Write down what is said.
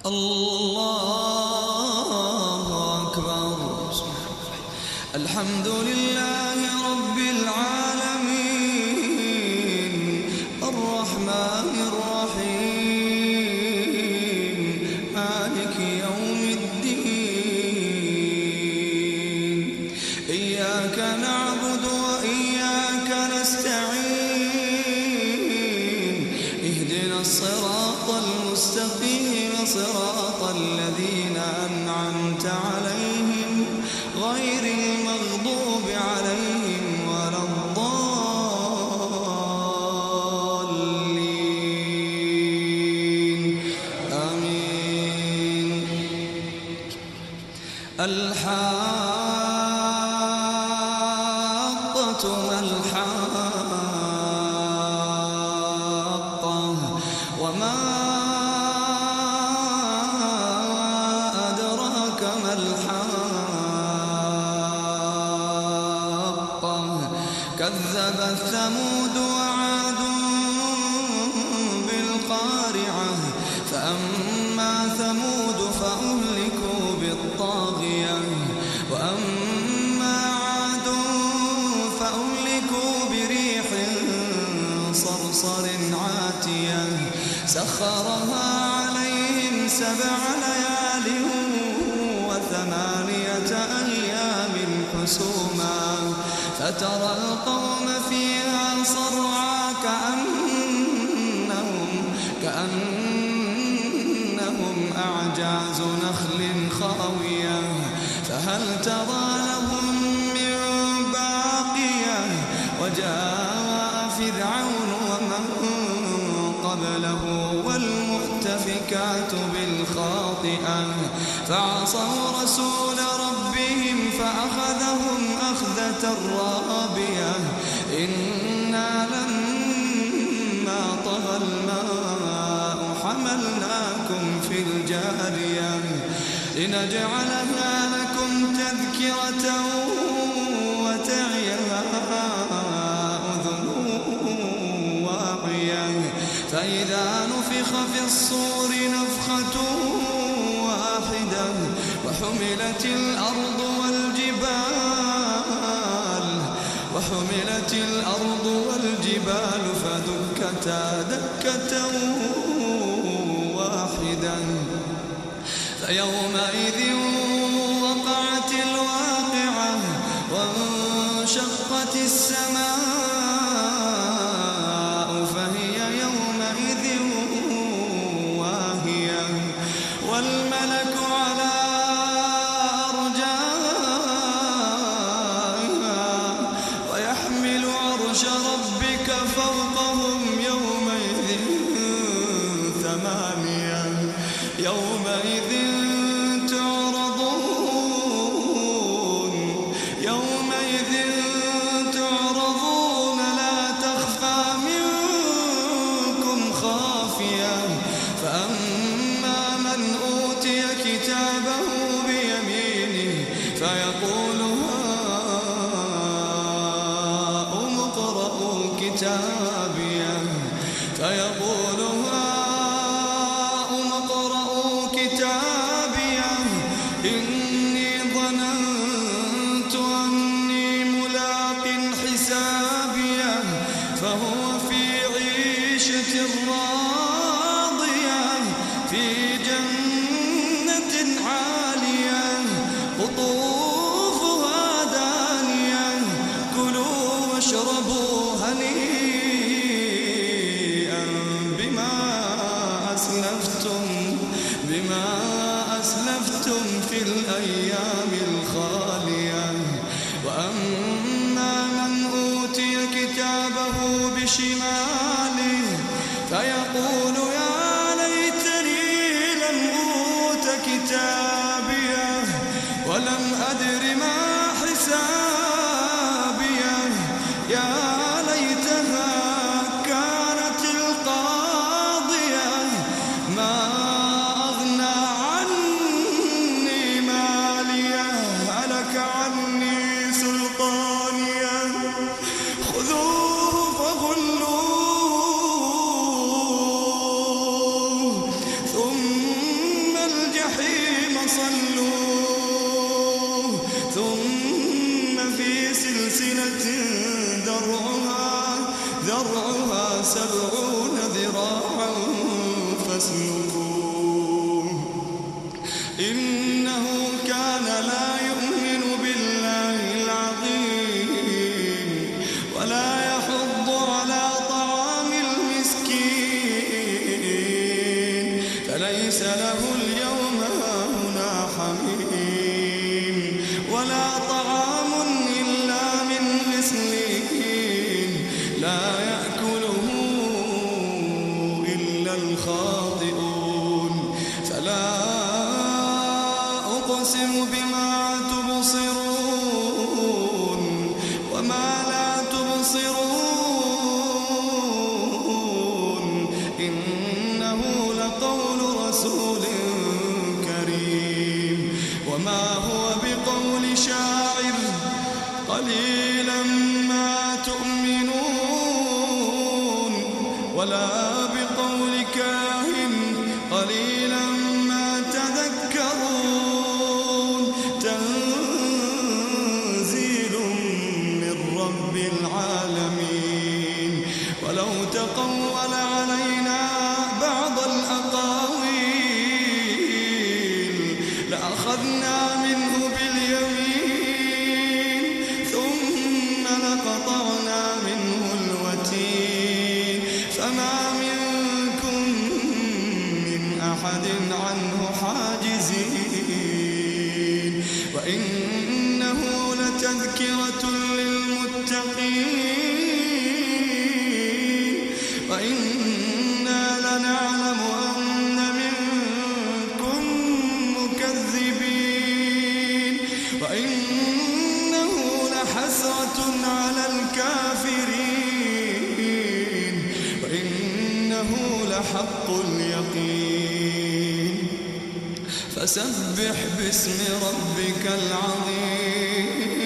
الله أكبر. الحمد لله رب العالمين الرحمن الرحيم مالك يوم الدين. إياك نعبد وإياك نستعين. اهدنا الصراط المستقيم صراط الذين أنعمت عليهم غير المغضوب عليهم ولا الضالين آمين. الحاقة ما الحاقة وما أدراك ما الحاقة. كذبت ثمود وعاد بالقارعة. فأما ثمود فأهلكوا بالطاغية وأما عاد فأهلكوا بريح صرصر عاتية سخرها عليهم 7 ليال و8 أيام حسوما فترى القوم فيها صرعى كأنهم أعجاز نخل خاوية فهل ترى لهم من باقية. وجاء فرعون ومن قبله والمؤتفكات بالخاطئة فعصوا رسول ربهم فأخذهم أخذة رابية. إنا لما طغى الماء حملناكم في الجارية لنجعلها لكم تذكرة وتعيها أذن واعية. فإذا نفخ في الصور نفخة واحدة وحملت الأرض والجبال فدكتا دكة واحدة. فيومئذ وقعت الواقعة وانشقت السماء فهي يومئذ واهية والملك على أرجائها ويحمل عرش ربك فوقهم يومئذ 8 يومئذ تعرضون لا تخفى منكم خافية. فأما من أوتي كتابه بيمينه فيقول هاؤم اقرءوا كتابيه إني ظننت أني ملاق حسابيه فهو في عيشة راضية في جنة عالية قطوفها دانية. كلوا واشربوا هنيئا بما أسلفتم في الأيام الخالية. وأما من أوتي كتابه بشماله فيقول يا ليتني لم أوت كتابيه ولم أدر ما حسابيه. يا ليتها كانت القاضية ما أغنى عني ماليه هلك عني سلطانيه. خذوه فغلوه سلسلة ذرعها 70 ذراعا فاسلكوه إنه كان لا يؤمن بالله العظيم ولا يحض على طعام المسكين فليس له اليوم هاهنا حميم ولا طعام إلا من غسلين لا يأكله إلا الخاطئون فلا أقسم بما تبصرون وما لا تبصرون إنه لقول رسول كريم وما هو بقول شاعر قليلا ما تؤمنون ولا بقول كاهن قليلا ما تذكرون تنزيل من رب العالمين ولو تقول علينا بعض الأقاويل لأخذنا منه باليمين ثم لقطعنا منه الوتين فما منكم من أحد عنه حاجزين وإنه لتذكرة للمتقين وإنا لنعلم أن منكم مكذبين وإنه لحسرة على الكافرين وإنه لحق اليقين فسبح باسم ربك العظيم